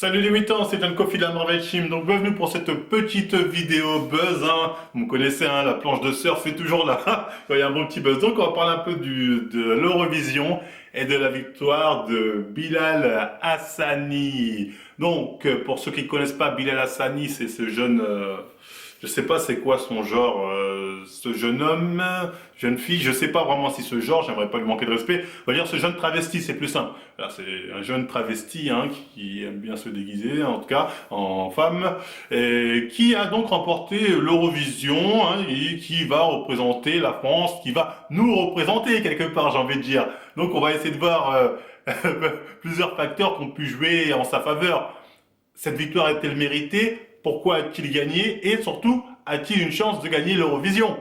Salut les mutants, c'est un Kofi de la Marvel Team. Donc bienvenue pour cette petite vidéo buzz. Vous me connaissez, la planche de surf est toujours là. Quand il y a un bon petit buzz. Donc on va parler un peu de l'Eurovision et de la victoire de Bilal Hassani. Donc pour ceux qui ne connaissent pas, Bilal Hassani, c'est ce jeune... je sais pas c'est quoi son genre, ce jeune homme, jeune fille, je sais pas vraiment si ce genre, j'aimerais pas lui manquer de respect. On va dire ce jeune travesti, c'est plus simple. C'est un jeune travesti qui aime bien se déguiser, en tout cas en femme, et qui a donc remporté l'Eurovision et qui va représenter la France, qui va nous représenter quelque part, j'ai envie de dire. Donc on va essayer de voir plusieurs facteurs qui ont pu jouer en sa faveur. Cette victoire est-elle méritée? Pourquoi a-t-il gagné? Et surtout, a-t-il une chance de gagner l'Eurovision?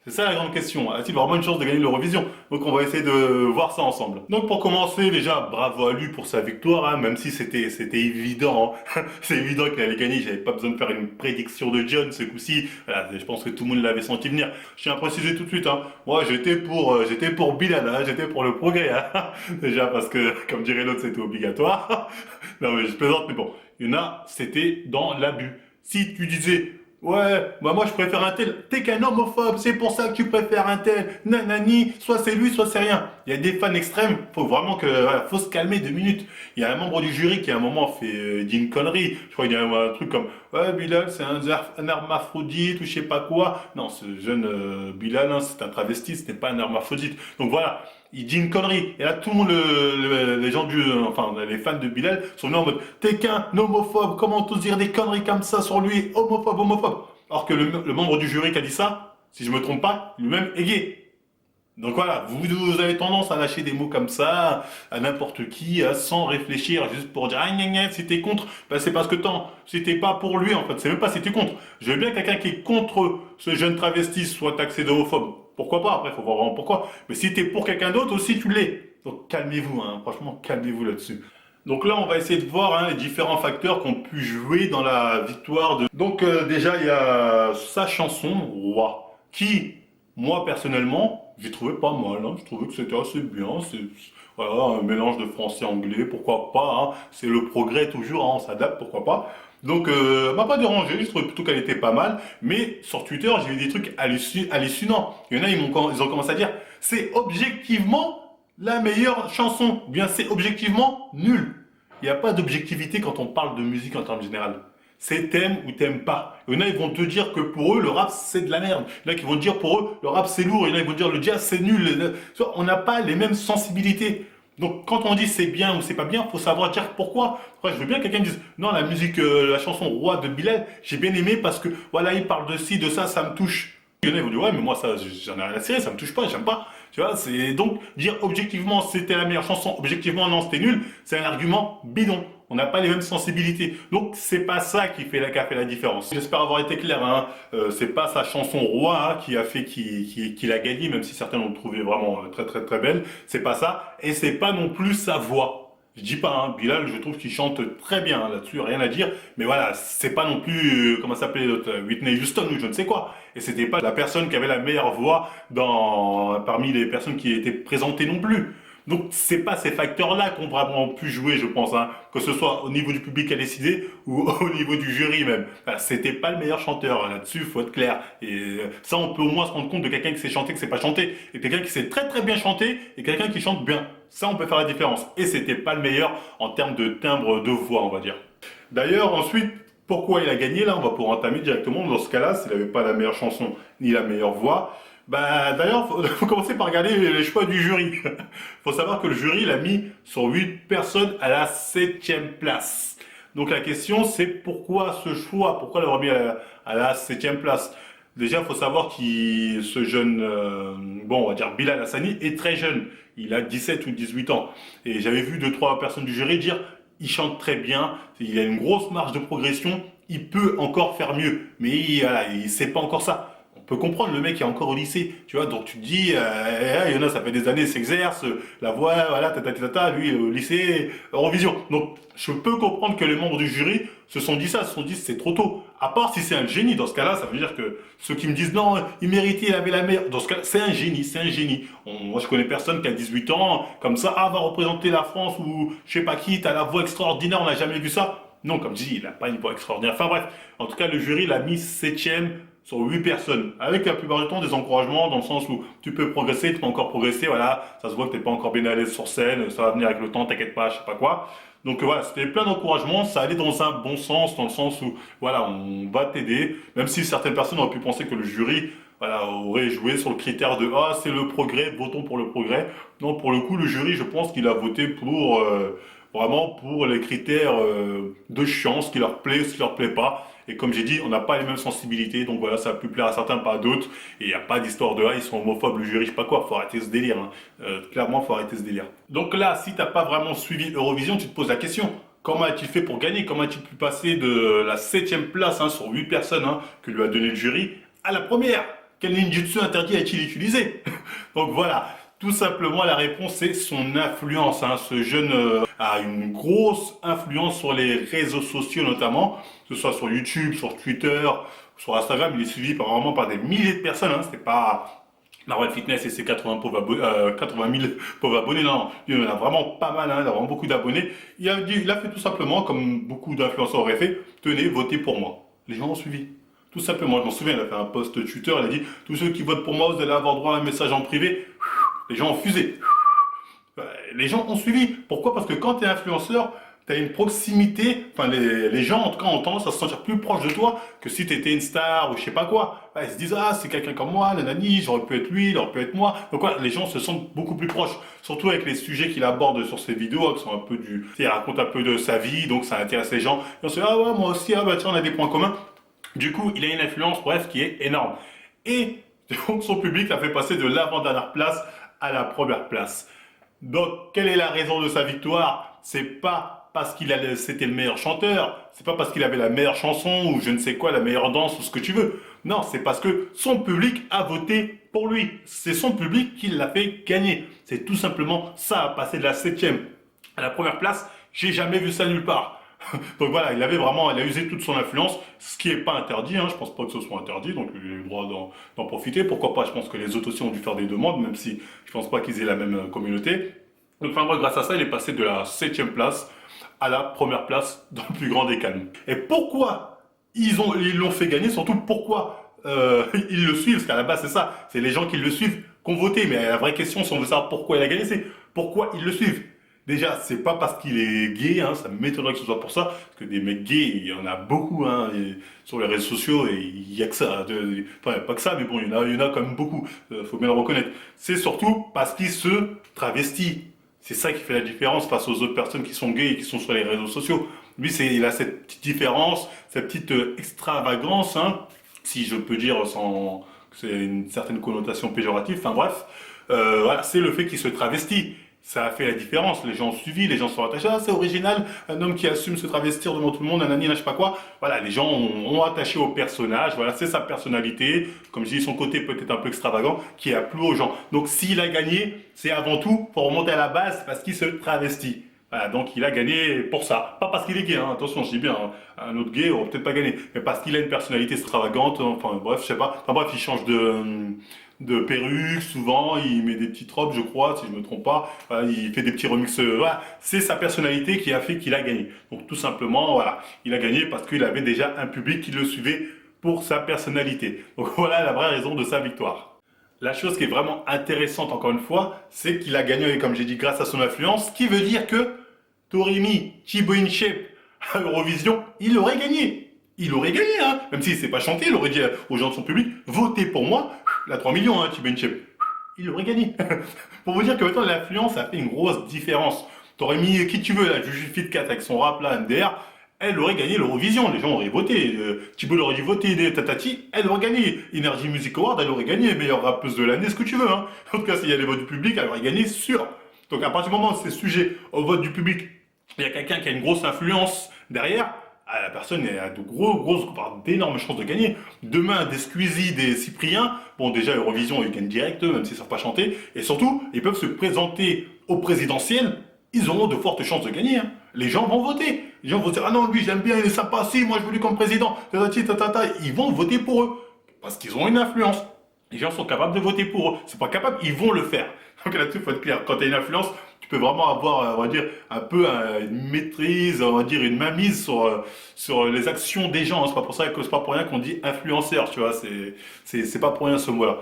C'est ça la grande question. A-t-il vraiment une chance de gagner l'Eurovision? Donc on va essayer de voir ça ensemble. Donc pour commencer, déjà, bravo à lui pour sa victoire, même si c'était évident. C'est évident qu'il allait gagner, j'avais pas besoin de faire une prédiction de John ce coup-ci. Voilà, je pense que tout le monde l'avait senti venir. Je tiens à préciser tout de suite, moi j'étais pour Bilal, j'étais pour le progrès. Déjà parce que, comme dirait l'autre, c'était obligatoire. Non mais je plaisante, mais bon, il y en a, c'était dans l'abus. Si tu disais, ouais, bah moi je préfère un tel, t'es qu'un homophobe, c'est pour ça que tu préfères un tel, nanani, soit c'est lui, soit c'est rien. Il y a des fans extrêmes, faut vraiment faut se calmer 2 minutes. Il y a un membre du jury qui à un moment dit une connerie, je crois qu'il y a un truc comme, ouais Bilal c'est un hermaphrodite ou je sais pas quoi. Non, ce jeune Bilal, c'est un travesti, ce n'est pas un hermaphrodite. Donc voilà. Il dit une connerie. Et là, tout le monde, les gens les fans de Bilal sont venus en mode, t'es qu'un homophobe, comment t'oses dire des conneries comme ça sur lui, homophobe, homophobe. Alors que le membre du jury qui a dit ça, si je me trompe pas, lui-même est gay. Donc voilà, vous avez tendance à lâcher des mots comme ça à n'importe qui, sans réfléchir, juste pour dire, gna gna, si t'es contre, ben c'est parce que si t'es pas pour lui en fait, c'est même pas si t'es contre. Je veux bien que quelqu'un qui est contre ce jeune travesti soit taxé d'homophobe. Pourquoi pas? Après, faut voir vraiment pourquoi. Mais si t'es pour quelqu'un d'autre aussi, tu l'es. Donc calmez-vous, franchement, calmez-vous là-dessus. Donc là, on va essayer de voir les différents facteurs qui ont pu jouer dans la victoire de... Donc déjà, il y a sa chanson, Roi, qui, moi personnellement, j'ai trouvé pas mal. Je trouvais que c'était assez bien. C'est voilà, un mélange de français-anglais, pourquoi pas. C'est le progrès toujours, on s'adapte, pourquoi pas. Donc, m'a pas dérangé, je trouvais plutôt qu'elle était pas mal. Mais sur Twitter, j'ai vu des trucs hallucinants. Il y en a, ils ont commencé à dire, c'est objectivement la meilleure chanson. Ou bien c'est objectivement nul. Il n'y a pas d'objectivité quand on parle de musique en termes général. C'est t'aimes ou t'aimes pas. Il y en a, ils vont te dire que pour eux, le rap, c'est de la merde. Il y en a qui vont te dire pour eux, le rap, c'est lourd. Il y en a qui vont dire le jazz, c'est nul. On n'a pas les mêmes sensibilités. Donc, quand on dit c'est bien ou c'est pas bien, faut savoir dire pourquoi. Après, je veux bien que quelqu'un dise, non, la musique, la chanson Roi de Bilal, j'ai bien aimé parce que, voilà, il parle de ci, de ça me touche. Il y en a, ils vont dire, ouais, mais moi, ça, j'en ai rien à cirer, ça me touche pas, j'aime pas. Tu vois, c'est donc dire objectivement c'était la meilleure chanson, objectivement non, c'était nul, c'est un argument bidon. On n'a pas les mêmes sensibilités. Donc, c'est pas ça qui fait la différence. J'espère avoir été clair, c'est pas sa chanson Roi qui a fait qu'il a gagné, même si certains l'ont trouvé vraiment très très très belle. C'est pas ça. Et c'est pas non plus sa voix. Je dis pas, Bilal, je trouve qu'il chante très bien là-dessus, rien à dire. Mais voilà, c'est pas non plus, comment ça s'appelait l'autre, Whitney Houston ou je ne sais quoi. Et c'était pas la personne qui avait la meilleure voix parmi les personnes qui étaient présentées non plus. Donc c'est pas ces facteurs-là qui ont vraiment pu jouer, je pense, que ce soit au niveau du public à décider ou au niveau du jury même. Enfin, c'était pas le meilleur chanteur là-dessus, faut être clair. Et ça, on peut au moins se rendre compte de quelqu'un qui sait chanter, que c'est pas chanter, et quelqu'un qui sait très très bien chanter et quelqu'un qui chante bien. Ça, on peut faire la différence. Et c'était pas le meilleur en termes de timbre de voix, on va dire. D'ailleurs, ensuite, pourquoi il a gagné? Là, on va pouvoir entamer directement. Dans ce cas-là, s'il n'avait pas la meilleure chanson ni la meilleure voix. Bah, d'ailleurs, faut commencer par regarder les choix du jury. Faut savoir que le jury l'a mis sur 8 personnes à la 7e place. Donc la question, c'est pourquoi ce choix? Pourquoi l'avoir mis à la 7e place? Déjà, il faut savoir que ce jeune, on va dire Bilal Hassani, est très jeune. Il a 17 ou 18 ans. Et j'avais vu 2-3 personnes du jury dire, il chante très bien, il a une grosse marge de progression, il peut encore faire mieux. Mais il sait pas encore ça. On peut comprendre, le mec est encore au lycée, tu vois, donc tu te dis, il y en a, ça fait des années, s'exerce, la voix, voilà, lui, au lycée, Eurovision. Donc, je peux comprendre que les membres du jury se sont dit c'est trop tôt. À part si c'est un génie, dans ce cas-là, ça veut dire que ceux qui me disent, non, il méritait, il avait la meilleure, dans ce cas-là, c'est un génie, c'est un génie. Moi, je connais personne qui a 18 ans, comme ça, va représenter la France, ou je sais pas qui, t'as la voix extraordinaire, on n'a jamais vu ça. Non, comme je dis, il n'a pas une voix extraordinaire. Enfin bref, en tout cas, le jury l'a mis 7e sur 8 personnes, avec la plupart du temps des encouragements, dans le sens où tu peux progresser, tu peux encore progresser, voilà, ça se voit que tu n'es pas encore bien à l'aise sur scène, ça va venir avec le temps, t'inquiète pas, je sais pas quoi. Donc voilà, c'était plein d'encouragements, ça allait dans un bon sens, dans le sens où, voilà, on va t'aider, même si certaines personnes auraient pu penser que le jury, voilà, aurait joué sur le critère de ah c'est le progrès, votons pour le progrès. Non, pour le coup, le jury, je pense qu'il a voté pour vraiment pour les critères de chiant, ce qui leur plaît, ce qui leur plaît pas. Et comme j'ai dit, on n'a pas les mêmes sensibilités, donc voilà, ça a pu plaire à certains, pas à d'autres. Et il n'y a pas d'histoire de ah, ils sont homophobes, le jury, je sais pas quoi, faut arrêter ce délire. Hein. Clairement, faut arrêter ce délire. Donc là, si t'as pas vraiment suivi Eurovision, tu te poses la question. Comment a-t-il fait pour gagner? Comment a-t-il pu passer de la 7e place hein, sur 8 personnes hein, que lui a donné le jury à la première? Quel ninjutsu interdit a-t-il utilisé? Donc voilà, tout simplement la réponse c'est son influence. Hein. Ce jeune a une grosse influence sur les réseaux sociaux notamment, que ce soit sur YouTube, sur Twitter, sur Instagram. Il est suivi vraiment par des milliers de personnes. Hein. C'est pas Marvel Fitness et ses 80 000 pauvres abonnés. Non, il en a vraiment pas mal, hein, il a vraiment beaucoup d'abonnés. Il a fait tout simplement, comme beaucoup d'influenceurs auraient fait, tenez, votez pour moi. Les gens ont suivi. Tout simplement, je m'en souviens, il a fait un post Twitter, il a dit, tous ceux qui votent pour moi, vous allez avoir droit à un message en privé. Les gens ont fusé. Les gens ont suivi. Pourquoi? Parce que quand tu es influenceur, tu as une proximité, enfin les gens en tout cas ont tendance à se sentir plus proches de toi que si tu étais une star ou je sais pas quoi. Ils se disent ah c'est quelqu'un comme moi, nanani, j'aurais pu être lui, il aurait pu être moi. Donc voilà, les gens se sentent beaucoup plus proches, surtout avec les sujets qu'il aborde sur ses vidéos, qui sont un peu du, il raconte un peu de sa vie, donc ça intéresse les gens. Et on se dit ah ouais moi aussi, ah bah tiens on a des points communs. Du coup il a une influence bref qui est énorme. Et donc son public l'a fait passer de l'avant-dernière place à la première place. Donc, quelle est la raison de sa victoire? C'est pas parce c'était le meilleur chanteur, c'est pas parce qu'il avait la meilleure chanson ou je ne sais quoi, la meilleure danse ou ce que tu veux. Non, c'est parce que son public a voté pour lui. C'est son public qui l'a fait gagner. C'est tout simplement ça, à passer de la 7e à la première place. J'ai jamais vu ça nulle part. Donc voilà, il a usé toute son influence, ce qui n'est pas interdit, hein, je pense pas que ce soit interdit, donc il a eu le droit d'en profiter. Pourquoi pas, je pense que les autres aussi ont dû faire des demandes, même si je pense pas qu'ils aient la même communauté. Donc enfin bref, grâce à ça, il est passé de la 7e place à la première place dans le plus grand des calmes. Et pourquoi ils l'ont fait gagner, surtout pourquoi ils le suivent, parce qu'à la base c'est ça, c'est les gens qui le suivent qui ont voté, mais la vraie question si on veut savoir pourquoi il a gagné, c'est pourquoi ils le suivent. Déjà, c'est pas parce qu'il est gay, hein, ça m'étonnerait que ce soit pour ça, parce que des mecs gays, il y en a beaucoup hein, sur les réseaux sociaux, et il y a que ça. Enfin, pas que ça, mais bon, il y en a quand même beaucoup, faut bien le reconnaître. C'est surtout parce qu'il se travestit. C'est ça qui fait la différence face aux autres personnes qui sont gays et qui sont sur les réseaux sociaux. Lui, il a cette petite différence, cette petite extravagance, hein, si je peux dire sans que c'est une certaine connotation péjorative, enfin bref, voilà, c'est le fait qu'il se travestit. Ça a fait la différence, les gens ont suivi, les gens sont attachés, ah c'est original, un homme qui assume se travestir devant tout le monde, nanani, je sais pas quoi. Voilà, les gens ont attaché au personnage, voilà, c'est sa personnalité, comme je dis, son côté peut-être un peu extravagant, qui a plu aux gens. Donc s'il a gagné, c'est avant tout pour remonter à la base, parce qu'il se travestit. Voilà, donc il a gagné pour ça. Pas parce qu'il est gay, hein, attention, je dis bien, hein, un autre gay aurait peut-être pas gagné, mais parce qu'il a une personnalité extravagante, enfin bref, je sais pas. Enfin bref, il change de perruque, souvent, il met des petites robes, je crois, si je me trompe pas. Voilà, il fait des petits remixes. Voilà, c'est sa personnalité qui a fait qu'il a gagné. Donc tout simplement, voilà, il a gagné parce qu'il avait déjà un public qui le suivait pour sa personnalité. Donc voilà la vraie raison de sa victoire. La chose qui est vraiment intéressante, encore une fois, c'est qu'il a gagné, comme j'ai dit, grâce à son influence, ce qui veut dire que t'aurais mis Thibaut InShape à Eurovision, il aurait gagné. Il aurait gagné, hein. Même s'il ne s'est pas chanté, il aurait dit aux gens de son public, votez pour moi, la 3 millions, hein, Thibaut InShape. Il aurait gagné. Pour vous dire que maintenant, l'influence a fait une grosse différence. T'aurais mis qui tu veux, là, Juju Fit 4 avec son rap, là, MDR, elle aurait gagné l'Eurovision, les gens auraient voté. Thibaut aurait dû voter des tatati, elle aurait gagné. Energy Music Award, elle aurait gagné. Meilleure rappeuse de l'année, ce que tu veux. Hein. En tout cas, s'il y a les votes du public, elle aurait gagné sûr. Donc à partir du moment où c'est sujet au vote du public, il y a quelqu'un qui a une grosse influence derrière, la personne a d'énormes chances de gagner. Demain, des Squeezie, des Cyprien, bon déjà Eurovision, ils gagnent direct, même s'ils ne savent pas chanter. Et surtout, ils peuvent se présenter au présidentiel, ils auront de fortes chances de gagner. Hein. Les gens vont voter. Les gens vont dire, ah non, lui j'aime bien, il est sympa, si, moi je veux lui comme président. Ils vont voter pour eux. Parce qu'ils ont une influence. Les gens sont capables de voter pour eux. C'est pas capable, ils vont le faire. Donc là-dessus, il faut être clair. Quand tu as une influence, tu peux vraiment avoir, on va dire, un peu une maîtrise, on va dire, une mainmise sur les actions des gens. C'est pas pour ça que c'est pas pour rien qu'on dit influenceur, tu vois. C'est pas pour rien ce mot-là.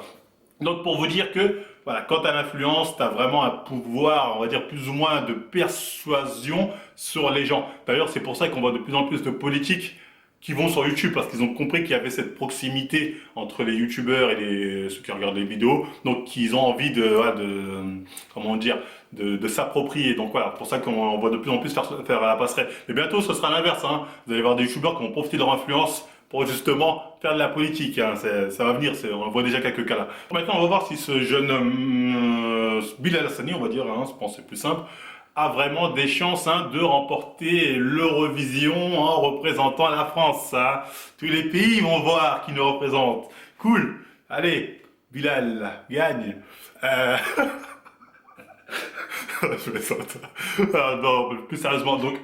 Donc pour vous dire que voilà, quand tu as l'influence, tu as vraiment un pouvoir, on va dire plus ou moins de persuasion sur les gens. D'ailleurs, c'est pour ça qu'on voit de plus en plus de politiques qui vont sur YouTube parce qu'ils ont compris qu'il y avait cette proximité entre les YouTubeurs et ceux qui regardent les vidéos. Donc ils ont envie comment dire, de s'approprier. Donc voilà, pour ça qu'on voit de plus en plus faire la passerelle. Mais bientôt, ce sera l'inverse, hein. Vous allez voir des YouTubeurs qui vont profiter de leur influence pour justement faire de la politique, hein. Ça va venir, on voit déjà quelques cas là. Maintenant, on va voir si ce jeune Bilal Hassani, on va dire, hein, je pense que c'est plus simple, a vraiment des chances, hein, de remporter l'Eurovision en représentant la France. Hein. Tous les pays vont voir qui nous représente. Cool. Allez, Bilal, gagne. Je vais sortir. Non, plus sérieusement, donc,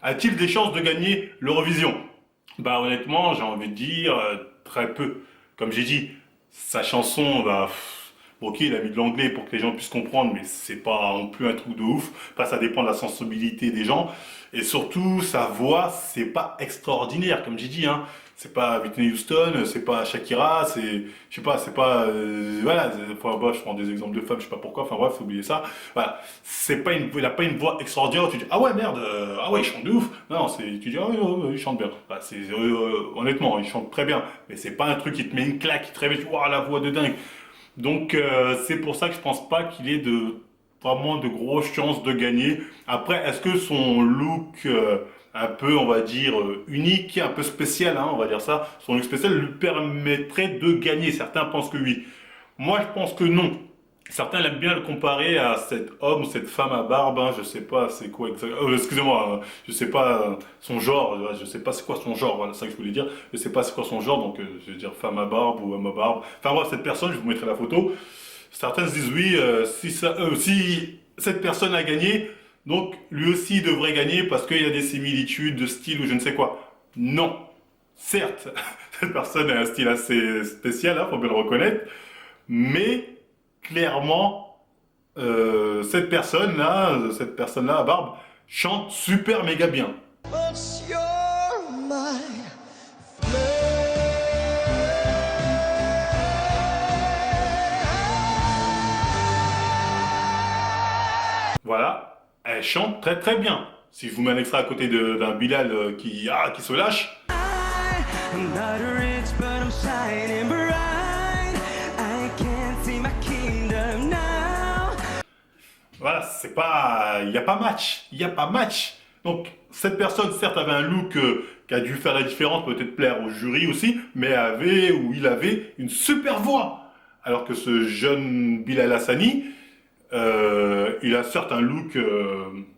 a-t-il des chances de gagner l'Eurovision? Bah honnêtement, j'ai envie de dire très peu. Comme j'ai dit, sa chanson, bah, ok, il a mis de l'anglais pour que les gens puissent comprendre, mais c'est pas non plus un truc de ouf. Après, ça dépend de la sensibilité des gens. Et surtout, sa voix, c'est pas extraordinaire, comme j'ai dit, hein. C'est pas Whitney Houston, c'est pas Shakira, je sais pas, c'est pas, voilà, enfin, je prends des exemples de femmes, je sais pas pourquoi, enfin bref, faut oublier ça. Voilà, il a pas une voix extraordinaire où tu dis, ah ouais, merde, ah ouais, il chante de ouf. Non, tu dis, ah oui, il chante bien. Bah, honnêtement, il chante très bien, mais c'est pas un truc qui te met une claque, qui te réveille, waouh, la voix de dingue. Donc, c'est pour ça que je pense pas qu'il ait vraiment de grosses chances de gagner. Après, est-ce que son look, un peu, on va dire, unique, un peu spécial, hein, on va dire ça, son look spécial lui permettrait de gagner? Certains pensent que oui. Moi, je pense que non. Certains aiment bien le comparer à cet homme ou cette femme à barbe, hein, je sais pas c'est quoi exactement, excusez-moi, je sais pas son genre, je sais pas c'est quoi son genre, voilà, c'est ça que je voulais dire, je sais pas c'est quoi son genre, donc je vais dire femme à barbe ou homme à barbe, enfin bref, cette personne, je vous mettrai la photo. Certains se disent oui, si cette personne a gagné, donc lui aussi devrait gagner parce qu'il y a des similitudes de style ou je ne sais quoi. Non, certes, cette personne a un style assez spécial, hein, faut bien le reconnaître, mais clairement, cette personne-là à barbe, chante super méga bien. Voilà, elle chante très très bien. Si je vous mets un extrait à côté d'un Bilal qui se lâche. Voilà, c'est pas, il n'y a pas match, il n'y a pas match. Donc cette personne, certes, avait un look qui a dû faire la différence, peut-être plaire au jury aussi, mais il avait une super voix. Alors que ce jeune Bilal Hassani, il a certes un look,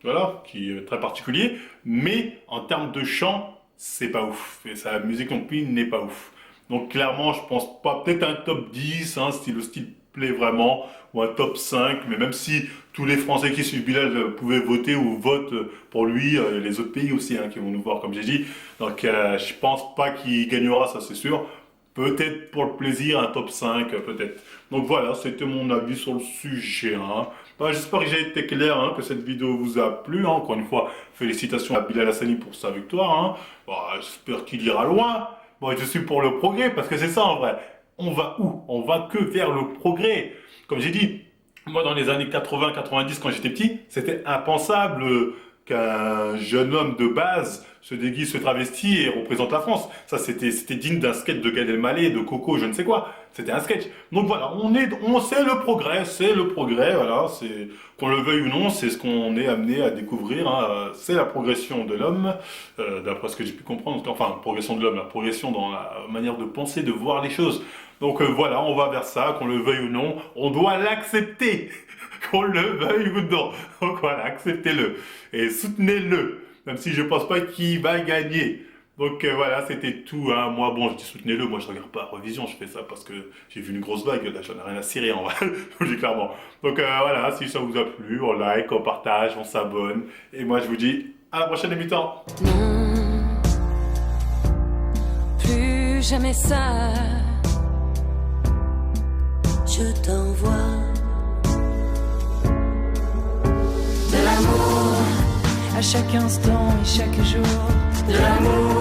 voilà, qui est très particulier, mais en termes de chant, c'est pas ouf. Et sa musique non plus n'est pas ouf. Donc clairement, je pense pas, peut-être un top 10, hein, si le style plaît vraiment, ou un top 5, mais même si tous les Français qui suivent Bilal pouvaient voter ou votent pour lui, les autres pays aussi, hein, qui vont nous voir comme j'ai dit. Donc je pense pas qu'il gagnera, ça c'est sûr. Peut-être pour le plaisir, un top 5, peut-être. Donc voilà, c'était mon avis sur le sujet. Hein. Bah, j'espère que j'ai été clair, hein, que cette vidéo vous a plu. Hein. Encore une fois, félicitations à Bilal Hassani pour sa victoire. Hein. Bah, j'espère qu'il ira loin. Bon, je suis pour le progrès, parce que c'est ça en vrai. On va où? On va que vers le progrès. Comme j'ai dit, moi dans les années 80-90, quand j'étais petit, c'était impensable qu'un jeune homme de base se déguise, se travestit et représente la France. Ça, c'était digne d'un sketch de Gad Elmaleh, de Coco, je ne sais quoi. C'était un sketch. Donc voilà, c'est le progrès, voilà. C'est, qu'on le veuille ou non, c'est ce qu'on est amené à découvrir. Hein. C'est la progression de l'homme, d'après ce que j'ai pu comprendre. Enfin, progression de l'homme, la progression dans la manière de penser, de voir les choses. Donc voilà, on va vers ça, qu'on le veuille ou non. On doit l'accepter, qu'on le veuille ou non. Donc voilà, acceptez-le et soutenez-le. Même si je pense pas qu'il va gagner. Donc voilà, c'était tout. Hein. Moi, bon, je dis soutenez-le. Moi, je regarde pas Eurovision. Je fais ça parce que j'ai vu une grosse vague. Là, j'en ai rien à cirer, en vrai. Je vous dis clairement. Donc voilà, si ça vous a plu, on like, on partage, on s'abonne. Et moi, je vous dis à la prochaine émission. Non, plus jamais ça. Je t'envoie l'amour, à chaque instant et chaque jour, de l'amour.